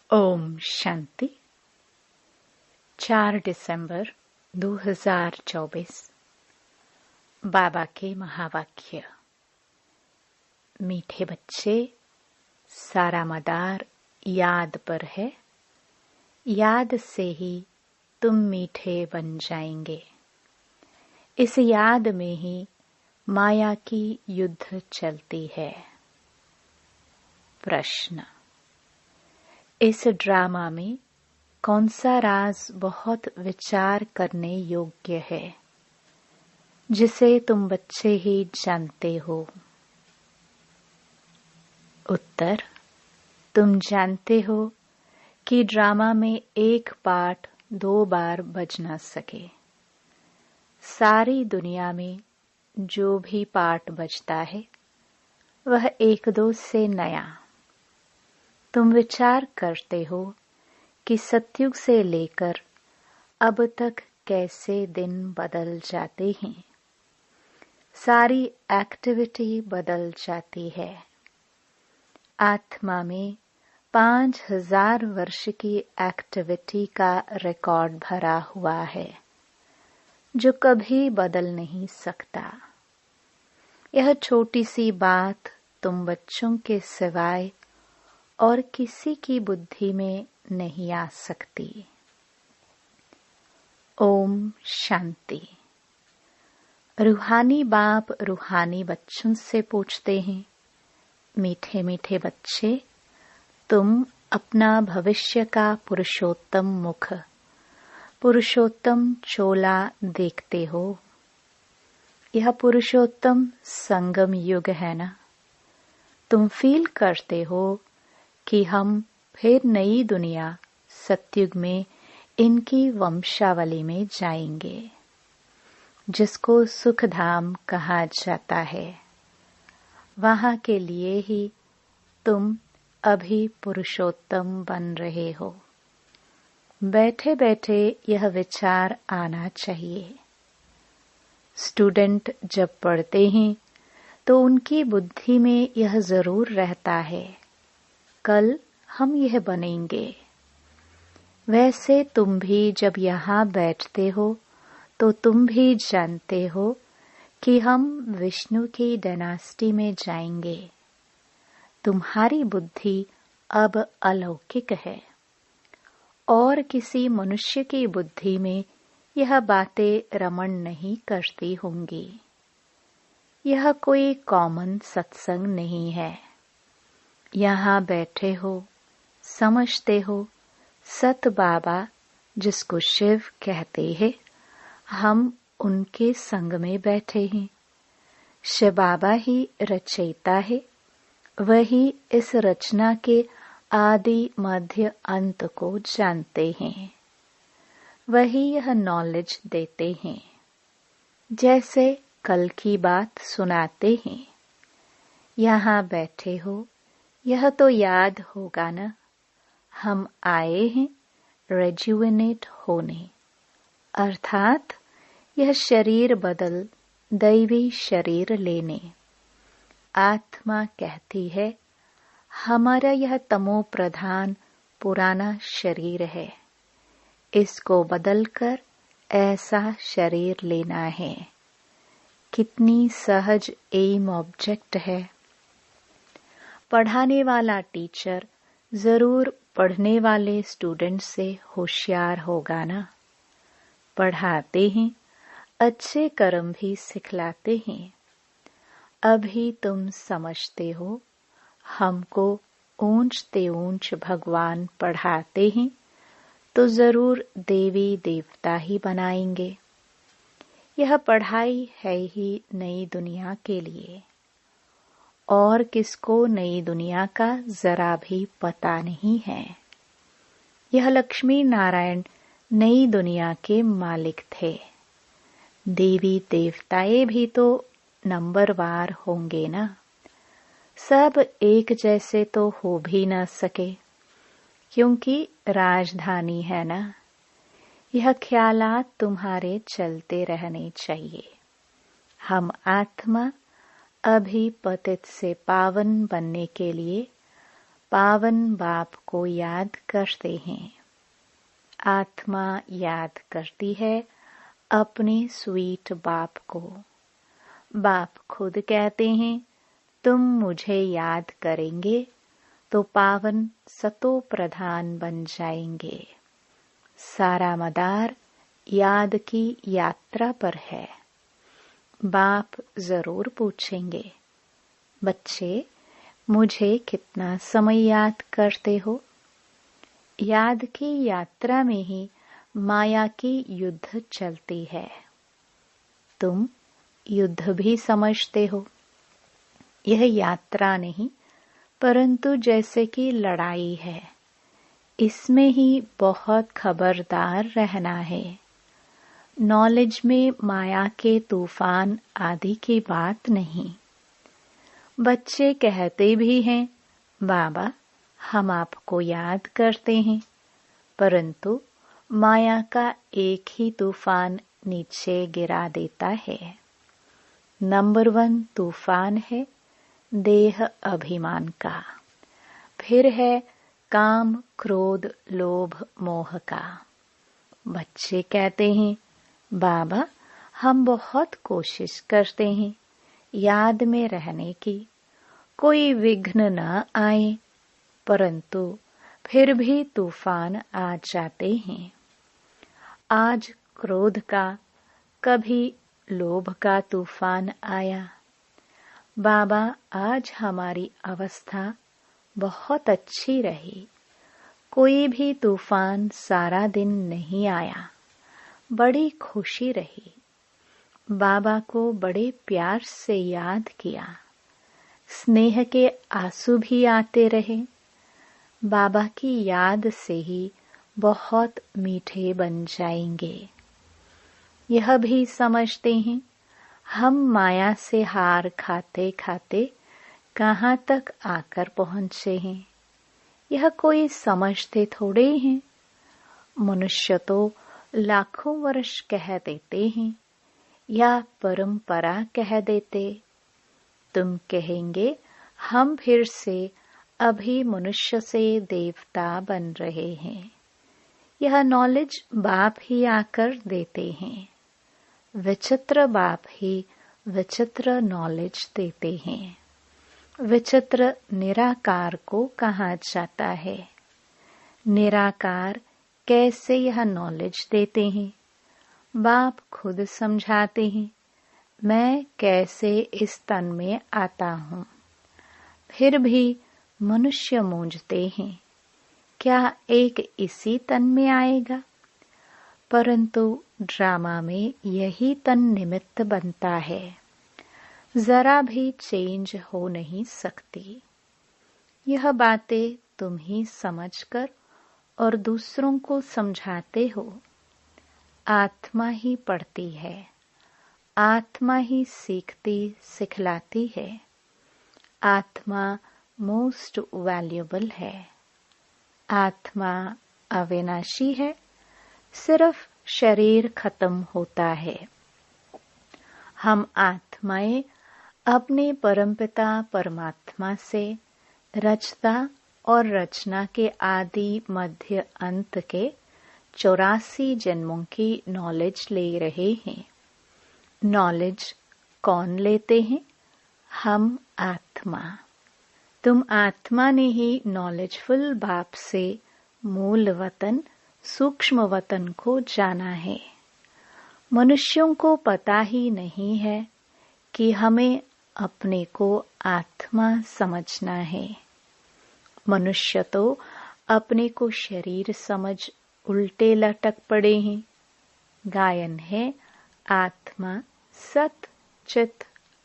ओम शांति। 4 दिसंबर 2024। बाबा के महावाक्य। मीठे बच्चे, सारा मदार याद पर है। याद से ही तुम मीठे बन जाएंगे। इस याद में ही माया की युद्ध चलती है। प्रश्न: इस ड्रामा में कौन सा राज बहुत विचार करने योग्य है, जिसे तुम बच्चे ही जानते हो? उत्तर: तुम जानते हो कि ड्रामा में एक पार्ट 2 बार बज ना सके। सारी दुनिया में जो भी पार्ट बजता है वह 1-2 से नया। तुम विचार करते हो कि सतयुग से लेकर अब तक कैसे दिन बदल जाते हैं। सारी एक्टिविटी बदल जाती है। आत्मा में 5000 वर्ष की एक्टिविटी का रिकॉर्ड भरा हुआ है, जो कभी बदल नहीं सकता। यह छोटी सी बात तुम बच्चों के सिवाय और किसी की बुद्धि में नहीं आ सकती। ओम शांति। रूहानी बाप रूहानी बच्चों से पूछते हैं, मीठे मीठे बच्चे, तुम अपना भविष्य का पुरुषोत्तम मुख, पुरुषोत्तम चोला देखते हो। यह पुरुषोत्तम संगम युग है ना। तुम फील करते हो कि हम फिर नई दुनिया सतयुग में इनकी वंशावली में जाएंगे, जिसको सुखधाम कहा जाता है। वहां के लिए ही तुम अभी पुरुषोत्तम बन रहे हो। बैठे बैठे यह विचार आना चाहिए। स्टूडेंट जब पढ़ते हैं तो उनकी बुद्धि में यह जरूर रहता है, कल हम यह बनेंगे। वैसे तुम भी जब यहाँ बैठते हो तो तुम भी जानते हो कि हम विष्णु की डायनास्टी में जाएंगे। तुम्हारी बुद्धि अब अलौकिक है और किसी मनुष्य की बुद्धि में यह बातें रमण नहीं करती होंगी। यह कोई कॉमन सत्संग नहीं है। यहाँ बैठे हो, समझते हो, सत बाबा जिसको शिव कहते हैं, हम उनके संग में बैठे हैं। शिव बाबा ही रचयिता है। वही इस रचना के आदि मध्य अंत को जानते हैं। वही यह नॉलेज देते हैं। जैसे कल की बात सुनाते हैं। यहाँ बैठे हो, यह तो याद होगा ना, हम आए हैं रेजुवेनेट होने, अर्थात यह शरीर बदल दैवी शरीर लेने। आत्मा कहती है, हमारा यह तमो प्रधान पुराना शरीर है, इसको बदलकर ऐसा शरीर लेना है। कितनी सहज एम ऑब्जेक्ट है। पढ़ाने वाला टीचर जरूर पढ़ने वाले स्टूडेंट से होशियार होगा ना। पढ़ाते हैं, अच्छे कर्म भी सिखलाते हैं। अभी तुम समझते हो, हमको ऊंचते ऊंच भगवान पढ़ाते हैं तो जरूर देवी देवता ही बनाएंगे। यह पढ़ाई है ही नई दुनिया के लिए। और किसको नई दुनिया का जरा भी पता नहीं है। यह लक्ष्मी नारायण नई दुनिया के मालिक थे। देवी देवताएं भी तो नंबरवार होंगे ना। सब एक जैसे तो हो भी न सके, क्योंकि राजधानी है ना। यह ख्यालात तुम्हारे चलते रहने चाहिए। हम आत्मा अभी पतित से पावन बनने के लिए पावन बाप को याद करते हैं। आत्मा याद करती है अपने स्वीट बाप को। बाप खुद कहते हैं, तुम मुझे याद करेंगे तो पावन सतो प्रधान बन जाएंगे। सारा मदार याद की यात्रा पर है। बाप जरूर पूछेंगे, बच्चे मुझे कितना समय याद करते हो? याद की यात्रा में ही माया की युद्ध चलती है। तुम युद्ध भी समझते हो। यह यात्रा नहीं परंतु जैसे कि लड़ाई है। इसमें ही बहुत खबरदार रहना है। नॉलेज में माया के तूफान आदि की बात नहीं। बच्चे कहते भी हैं, बाबा हम आपको याद करते हैं, परंतु माया का एक ही तूफान नीचे गिरा देता है। नंबर 1 तूफान है देह अभिमान का, फिर है काम क्रोध लोभ मोह का। बच्चे कहते हैं, बाबा हम बहुत कोशिश करते हैं याद में रहने की, कोई विघ्न न आए, परंतु फिर भी तूफान आ जाते हैं। आज क्रोध का, कभी लोभ का तूफान आया। बाबा आज हमारी अवस्था बहुत अच्छी रही, कोई भी तूफान सारा दिन नहीं आया, बड़ी खुशी रही। बाबा को बड़े प्यार से याद किया, स्नेह के आंसू भी आते रहे। बाबा की याद से ही बहुत मीठे बन जाएंगे। यह भी समझते हैं, हम माया से हार खाते खाते कहाँ तक आकर पहुँचे हैं, यह कोई समझते थोड़े ही हैं। मनुष्य तो लाखों वर्ष कह देते हैं या परंपरा कह देते। तुम कहेंगे हम फिर से अभी मनुष्य से देवता बन रहे हैं। यह नॉलेज बाप ही आकर देते हैं। विचित्र बाप ही विचित्र नॉलेज देते हैं। विचित्र निराकार को कहा जाता है। निराकार कैसे यह नॉलेज देते हैं? बाप खुद समझाते हैं, मैं कैसे इस तन में आता हूँ। फिर भी मनुष्य मूंझते हैं, क्या एक इसी तन में आएगा? परंतु ड्रामा में यही तन निमित्त बनता है, जरा भी चेंज हो नहीं सकती। यह बातें तुम ही समझकर और दूसरों को समझाते हो। आत्मा ही पढ़ती है, आत्मा ही सीखती सिखलाती है। आत्मा मोस्ट वैल्यूएबल है। आत्मा अविनाशी है, सिर्फ शरीर खत्म होता है। हम आत्माएं अपने परमपिता परमात्मा से रचता और रचना के आदि मध्य अंत के 84 जन्मों की नॉलेज ले रहे हैं। नॉलेज कौन लेते हैं? हम आत्मा। तुम आत्मा ने ही नॉलेजफुल बाप से मूल वतन सूक्ष्म वतन को जाना है। मनुष्यों को पता ही नहीं है कि हमें अपने को आत्मा समझना है। मनुष्य तो अपने को शरीर समझ उल्टे लटक पड़े हैं। गायन है, आत्मा सत चित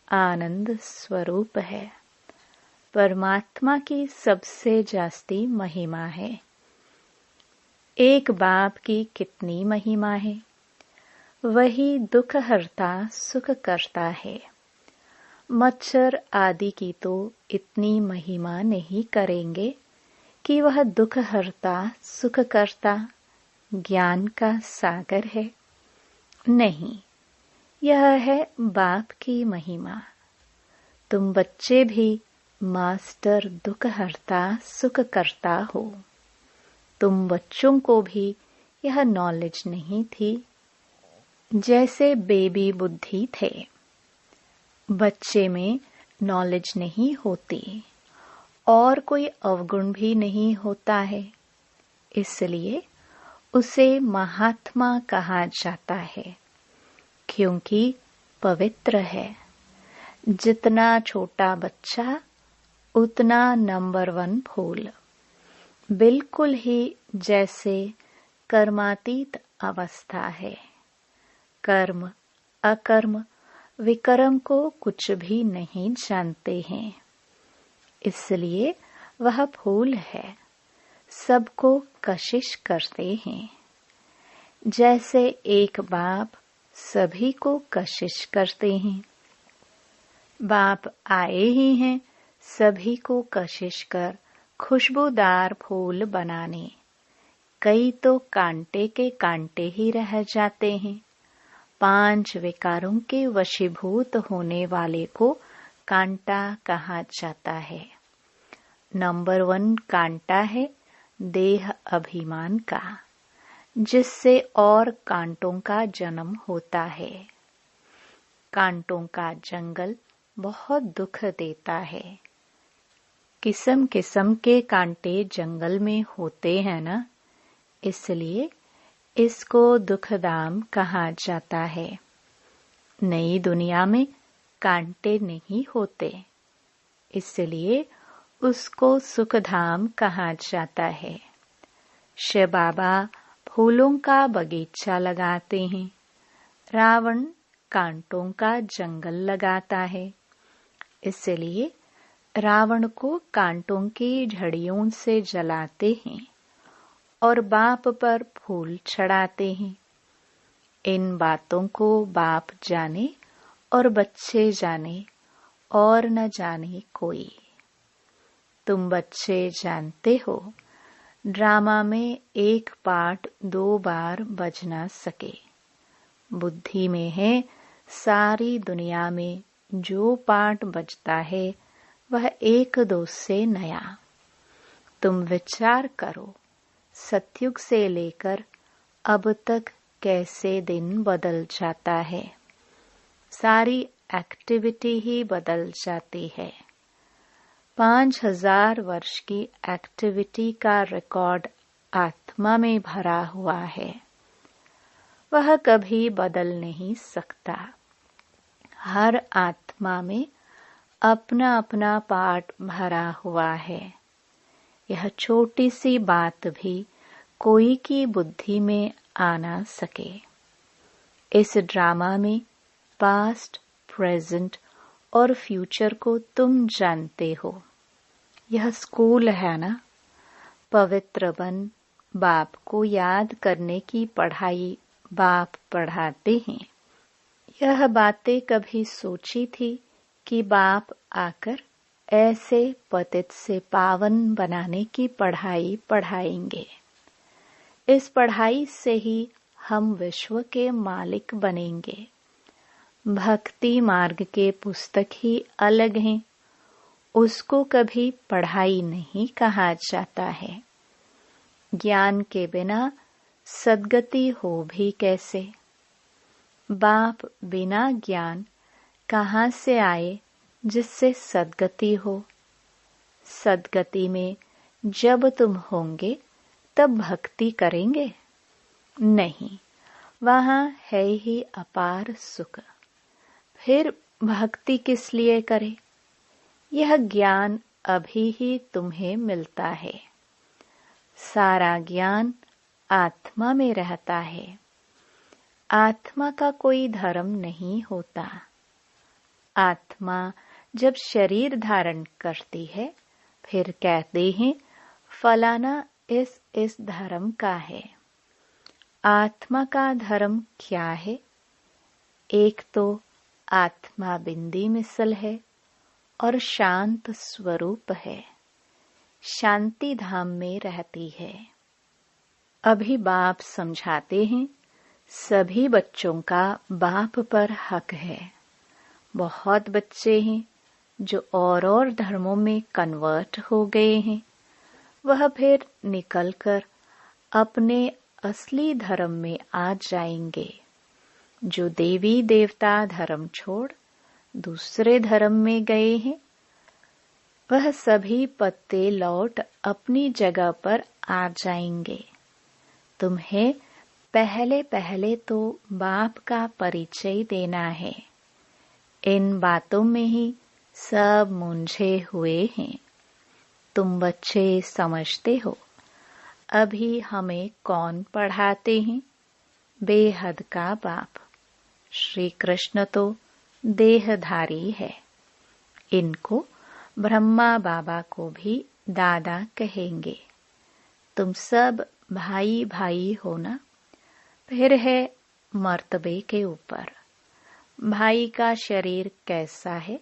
आनंद स्वरूप है। परमात्मा की सबसे जास्ती महिमा है। एक बाप की कितनी महिमा है? वही दुख हरता सुख करता है। मच्छर आदि की तो इतनी महिमा नहीं करेंगे कि वह दुख हरता सुख करता ज्ञान का सागर है। नहीं, यह है बाप की महिमा। तुम बच्चे भी मास्टर दुख हरता सुख करता हो। तुम बच्चों को भी यह नॉलेज नहीं थी। जैसे बेबी बुद्धि थे, बच्चे में नॉलेज नहीं होती और कोई अवगुण भी नहीं होता है, इसलिए उसे महात्मा कहा जाता है, क्योंकि पवित्र है। जितना छोटा बच्चा उतना नंबर 1 फूल। बिल्कुल ही जैसे कर्मातीत अवस्था है। कर्म अकर्म विकर्म को कुछ भी नहीं जानते हैं, इसलिए वह फूल है। सबको कशिश करते हैं। जैसे एक बाप सभी को कशिश करते हैं। बाप आए ही हैं सभी को कशिश कर खुशबूदार फूल बनाने। कई तो कांटे के कांटे ही रह जाते हैं। 5 विकारों के वशीभूत होने वाले को कांटा कहा जाता है। नंबर 1 कांटा है देह अभिमान का, जिससे और कांटों का जन्म होता है। कांटों का जंगल बहुत दुख देता है। किस्म किस्म के कांटे जंगल में होते हैं ना, इसलिए इसको दुखधाम कहा जाता है। नई दुनिया में कांटे नहीं होते, इसलिए उसको सुखधाम कहा जाता है। शिव बाबा फूलों का बगीचा लगाते हैं। रावण कांटों का जंगल लगाता है, इसलिए रावण को कांटों की झड़ियों से जलाते हैं और बाप पर फूल चढ़ाते हैं। इन बातों को बाप जाने और बच्चे जाने और न जाने कोई। तुम बच्चे जानते हो, ड्रामा में एक पार्ट 2 बार बज ना सके। बुद्धि में है सारी दुनिया में जो पार्ट बजता है वह 1-2 से नया। तुम विचार करो, सतयुग से लेकर अब तक कैसे दिन बदल जाता है। सारी एक्टिविटी ही बदल जाती है। 5000 वर्ष की एक्टिविटी का रिकॉर्ड आत्मा में भरा हुआ है। वह कभी बदल नहीं सकता। हर आत्मा में अपना अपना पार्ट भरा हुआ है। यह छोटी सी बात भी कोई की बुद्धि में आ ना सके। इस ड्रामा में पास्ट, प्रेजेंट और फ्यूचर को तुम जानते हो। यह स्कूल है ना। पवित्र बन बाप को याद करने की पढ़ाई बाप पढ़ाते हैं। यह बातें कभी सोची थी कि बाप आकर ऐसे पतित से पावन बनाने की पढ़ाई पढ़ाएंगे। इस पढ़ाई से ही हम विश्व के मालिक बनेंगे। भक्ति मार्ग के पुस्तक ही अलग हैं, उसको कभी पढ़ाई नहीं कहा जाता है। ज्ञान के बिना सद्गति हो भी कैसे। बाप बिना ज्ञान कहाँ से आए जिससे सद्गति हो। सद्गति में जब तुम होंगे तब भक्ति करेंगे? नहीं, वहाँ है ही अपार सुख। फिर भक्ति किस लिए करे? यह ज्ञान अभी ही तुम्हें मिलता है। सारा ज्ञान आत्मा में रहता है। आत्मा का कोई धर्म नहीं होता। आत्मा जब शरीर धारण करती है, फिर कहते हैं फलाना इस धर्म का है। आत्मा का धर्म क्या है? एक तो आत्मा बिंदी मिसल है और शांत स्वरूप है। शांति धाम में रहती है। अभी बाप समझाते हैं, सभी बच्चों का बाप पर हक है। बहुत बच्चे हैं जो और धर्मों में कन्वर्ट हो गए हैं, वह फिर निकलकर अपने असली धर्म में आ जाएंगे। जो देवी देवता धर्म छोड़ दूसरे धर्म में गए हैं, वह सभी पत्ते लौट अपनी जगह पर आ जाएंगे। तुम्हें पहले पहले तो बाप का परिचय देना है। इन बातों में ही सब मुंझे हुए हैं। तुम बच्चे समझते हो अभी हमें कौन पढ़ाते हैं? बेहद का बाप। श्री कृष्ण तो देहधारी है। इनको ब्रह्मा बाबा को भी दादा कहेंगे। तुम सब भाई भाई हो ना। फिर है मर्तबे के ऊपर। भाई का शरीर कैसा है,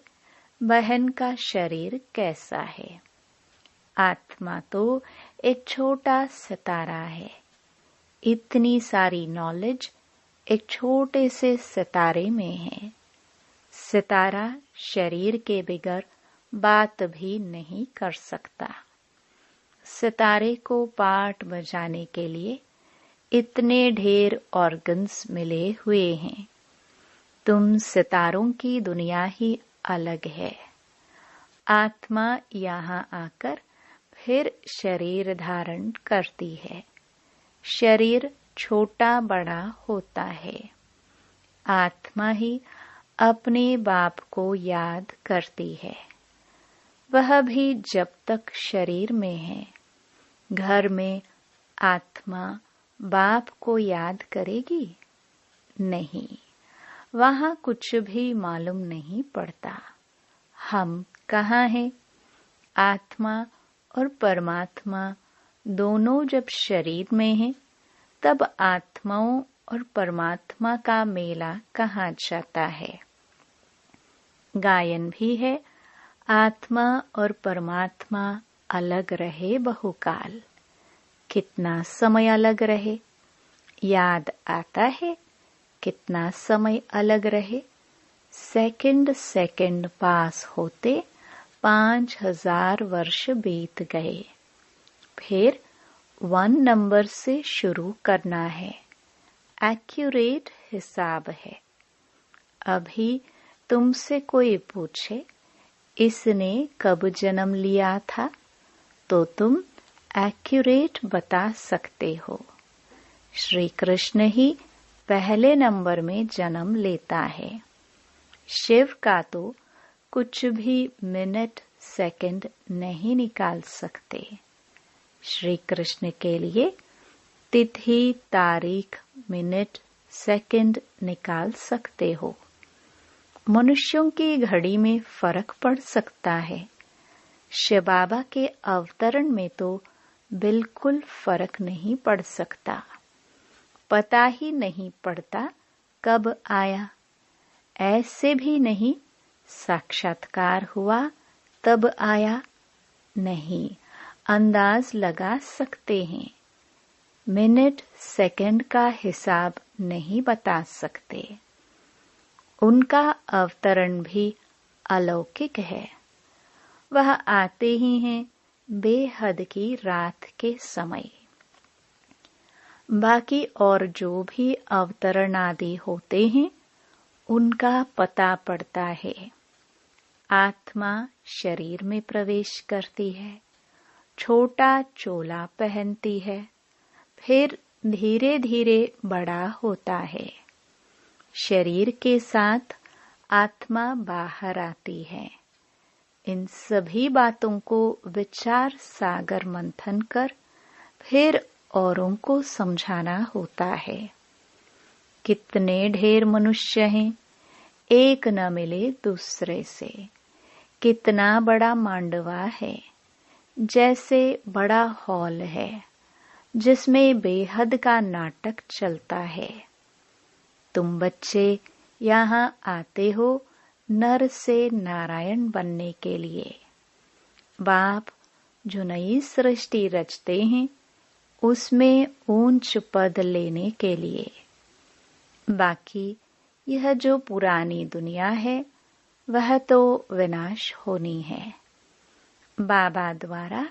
बहन का शरीर कैसा है। आत्मा तो एक छोटा सितारा है। इतनी सारी नॉलेज एक छोटे से सितारे में है। सितारा शरीर के बगैर बात भी नहीं कर सकता। सितारे को पाठ बजाने के लिए इतने ढेर ऑर्गन्स मिले हुए हैं। तुम सितारों की दुनिया ही अलग है। आत्मा यहाँ आकर फिर शरीर धारण करती है। शरीर छोटा बड़ा होता है। आत्मा ही अपने बाप को याद करती है। वह भी जब तक शरीर में है। घर में आत्मा बाप को याद करेगी? नहीं, वहाँ कुछ भी मालूम नहीं पड़ता। हम कहाँ हैं? आत्मा और परमात्मा दोनों जब शरीर में हैं, तब आत्माओं और परमात्मा का मेला कहाँ जाता है? गायन भी है, आत्मा और परमात्मा अलग रहे बहुकाल। कितना समय अलग रहे? याद आता है कितना समय अलग रहे? सेकंड सेकंड पास होते 5000 वर्ष बीत गए। फिर 1 नंबर से शुरू करना है। एक्यूरेट हिसाब है। अभी तुमसे कोई पूछे इसने कब जन्म लिया था, तो तुम एक्यूरेट बता सकते हो। श्री कृष्ण ही पहले नंबर में जन्म लेता है। शिव का तो कुछ भी मिनट सेकंड नहीं निकाल सकते। श्री कृष्ण के लिए तिथि तारीख मिनट सेकंड निकाल सकते हो। मनुष्यों की घड़ी में फर्क पड़ सकता है। शिव बाबा के अवतरण में तो बिल्कुल फर्क नहीं पड़ सकता। पता ही नहीं पड़ता कब आया। ऐसे भी नहीं साक्षात्कार हुआ तब आया। नहीं, अंदाज लगा सकते हैं। मिनट सेकंड का हिसाब नहीं बता सकते। उनका अवतरण भी अलौकिक है। वह आते ही हैं बेहद की रात के समय। बाकी और जो भी अवतरण आदि होते हैं, उनका पता पड़ता है। आत्मा शरीर में प्रवेश करती है, छोटा चोला पहनती है, फिर धीरे धीरे बड़ा होता है। शरीर के साथ आत्मा बाहर आती है। इन सभी बातों को विचार सागर मंथन कर फिर औरों को समझाना होता है। कितने ढेर मनुष्य हैं, एक न मिले दूसरे से। कितना बड़ा मांडवा है, जैसे बड़ा हॉल है जिसमें बेहद का नाटक चलता है। तुम बच्चे यहाँ आते हो नर से नारायण बनने के लिए। बाप जो नई सृष्टि रचते हैं, उसमें ऊंच पद लेने के लिए। बाकी यह जो पुरानी दुनिया है, वह तो विनाश होनी है। बाबा द्वारा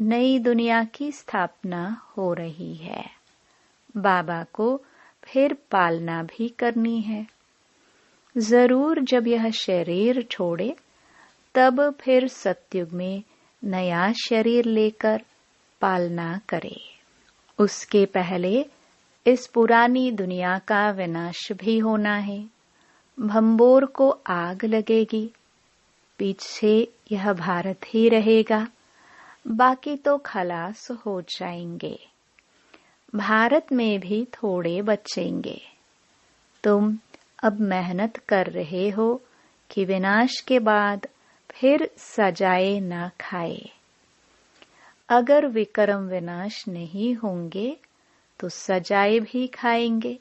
नई दुनिया की स्थापना हो रही है। बाबा को फिर पालना भी करनी है। जरूर जब यह शरीर छोड़े तब फिर सतयुग में नया शरीर लेकर पालना करे। उसके पहले इस पुरानी दुनिया का विनाश भी होना है। भंबोर को आग लगेगी, पीछे यह भारत ही रहेगा, बाकी तो खलास हो जाएंगे। भारत में भी थोड़े बचेंगे। तुम अब मेहनत कर रहे हो कि विनाश के बाद फिर सजाए ना खाए। अगर विक्रम विनाश नहीं होंगे तो सजाए भी खाएंगे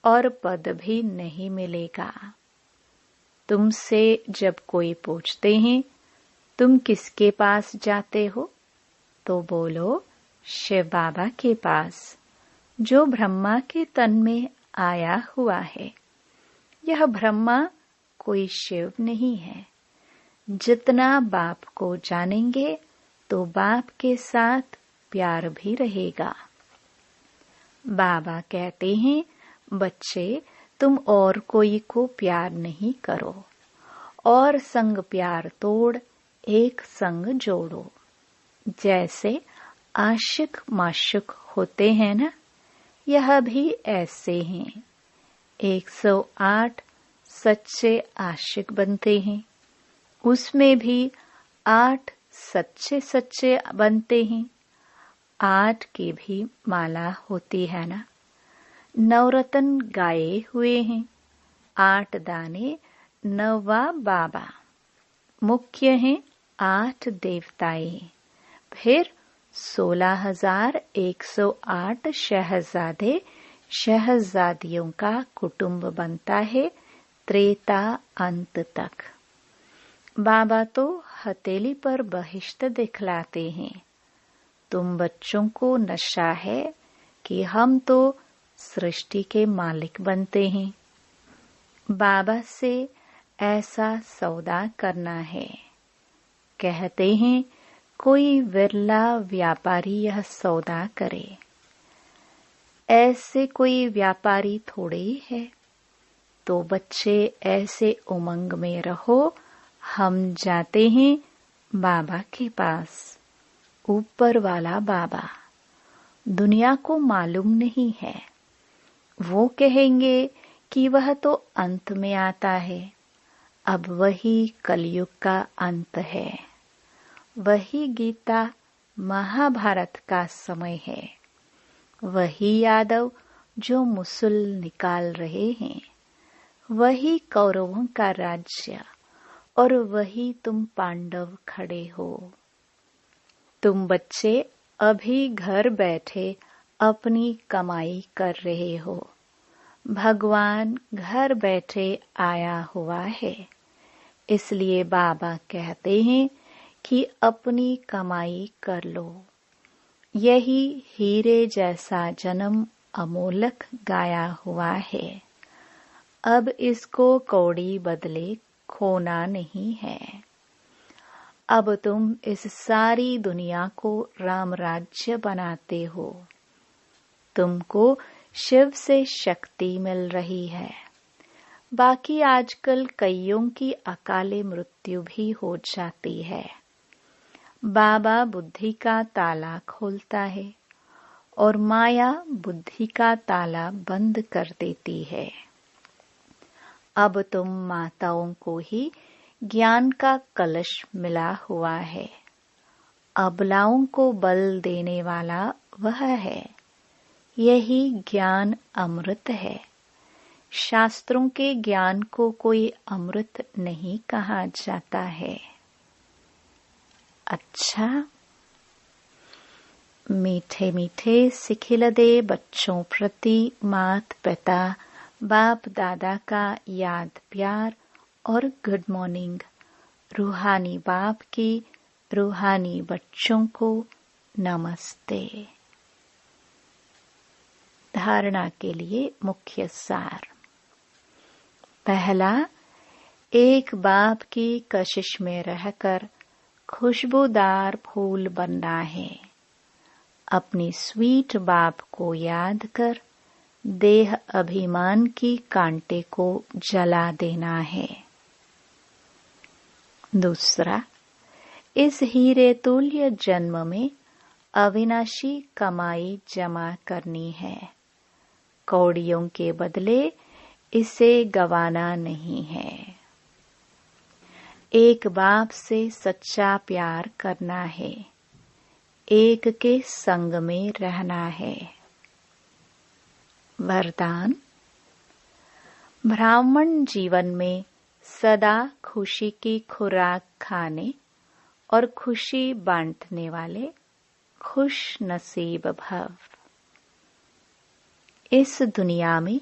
और पद भी नहीं मिलेगा। तुमसे जब कोई पूछते हैं तुम किसके पास जाते हो, तो बोलो शिव बाबा के पास, जो ब्रह्मा के तन में आया हुआ है। यह ब्रह्मा कोई शिव नहीं है। जितना बाप को जानेंगे तो बाप के साथ प्यार भी रहेगा। बाबा कहते हैं, बच्चे तुम और कोई को प्यार नहीं करो और संग प्यार तोड़ एक संग जोड़ो। जैसे आशिक माशुक होते हैं ना, यह भी ऐसे हैं। 108 सच्चे आशिक बनते हैं, उसमें भी 8 सच्चे सच्चे बनते हैं। 8 की भी माला होती है ना। नवरत्न गाए हुए हैं, 8 दाने नवा बाबा। मुख्य हैं 8 देवताएं, फिर 16,108 शहजादे शहजादियों का कुटुंब बनता है त्रेता अंत तक। बाबा तो हथेली पर बहिश्त दिखलाते हैं। तुम बच्चों को नशा है कि हम तो सृष्टि के मालिक बनते हैं। बाबा से ऐसा सौदा करना है। कहते हैं कोई विरला व्यापारी यह सौदा करे। ऐसे कोई व्यापारी थोड़े ही है। तो बच्चे ऐसे उमंग में रहो, हम जाते हैं बाबा के पास। ऊपर वाला बाबा दुनिया को मालूम नहीं है। वो कहेंगे कि वह तो अंत में आता है। अब वही कलयुग का अंत है। वही गीता महाभारत का समय है। वही यादव जो मुसल निकाल रहे हैं। वही कौरवों का राज्य और वही तुम पांडव खड़े हो। तुम बच्चे अभी घर बैठे अपनी कमाई कर रहे हो। भगवान घर बैठे आया हुआ है। इसलिए बाबा कहते हैं कि अपनी कमाई कर लो। यही हीरे जैसा जन्म अमोलक गाया हुआ है। अब इसको कौड़ी बदले खोना नहीं है। अब तुम इस सारी दुनिया को राम राज्य बनाते हो। तुमको शिव से शक्ति मिल रही है। बाकी आजकल कईयों की अकाले मृत्यु भी हो जाती है। बाबा बुद्धि का ताला खोलता है और माया बुद्धि का ताला बंद कर देती है। अब तुम माताओं को ही ज्ञान का कलश मिला हुआ है। अबलाओं को बल देने वाला वह है। यही ज्ञान अमृत है। शास्त्रों के ज्ञान को कोई अमृत नहीं कहा जाता है। अच्छा, मीठे मीठे सिखिलदे बच्चों प्रति मात पिता बाप दादा का याद प्यार और गुड मॉर्निंग। रूहानी बाप की रूहानी बच्चों को नमस्ते। धारणा के लिए मुख्य सार। पहला, एक बाप की कशिश में रहकर खुशबूदार फूल बनना है। अपनी स्वीट बाप को याद कर देह अभिमान की कांटे को जला देना है। दूसरा, इस हीरे तुल्य जन्म में अविनाशी कमाई जमा करनी है। कौड़ियों के बदले इसे गंवाना नहीं है। एक बाप से सच्चा प्यार करना है। एक के संग में रहना है। वरदान, ब्राह्मण जीवन में सदा खुशी की खुराक खाने और खुशी बांटने वाले खुश नसीब भव। इस दुनिया में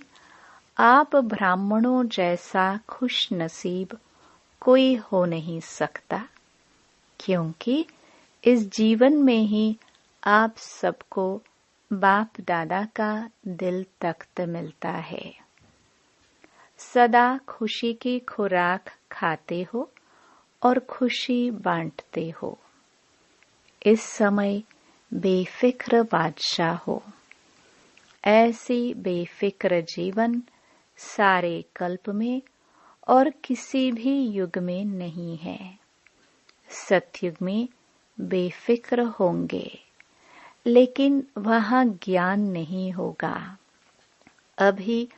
आप ब्राह्मणों जैसा खुश नसीब कोई हो नहीं सकता, क्योंकि इस जीवन में ही आप सबको बाप दादा का दिल तख्त मिलता है। सदा खुशी की खुराक खाते हो और खुशी बांटते हो। इस समय बेफिक्र बादशाह हो। ऐसी बेफिक्र जीवन सारे कल्प में और किसी भी युग में नहीं है। सतयुग में बेफिक्र होंगे, लेकिन वहाँ ज्ञान नहीं होगा। अभी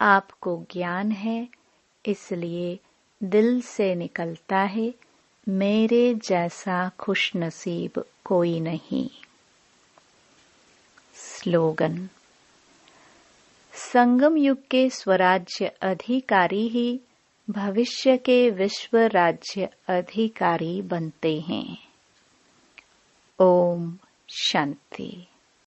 आपको ज्ञान है, इसलिए दिल से निकलता है, मेरे जैसा खुशनसीब कोई नहीं। स्लोगन, संगम युग के स्वराज्य अधिकारी ही भविष्य के विश्व राज्य अधिकारी बनते हैं। ओम शांति।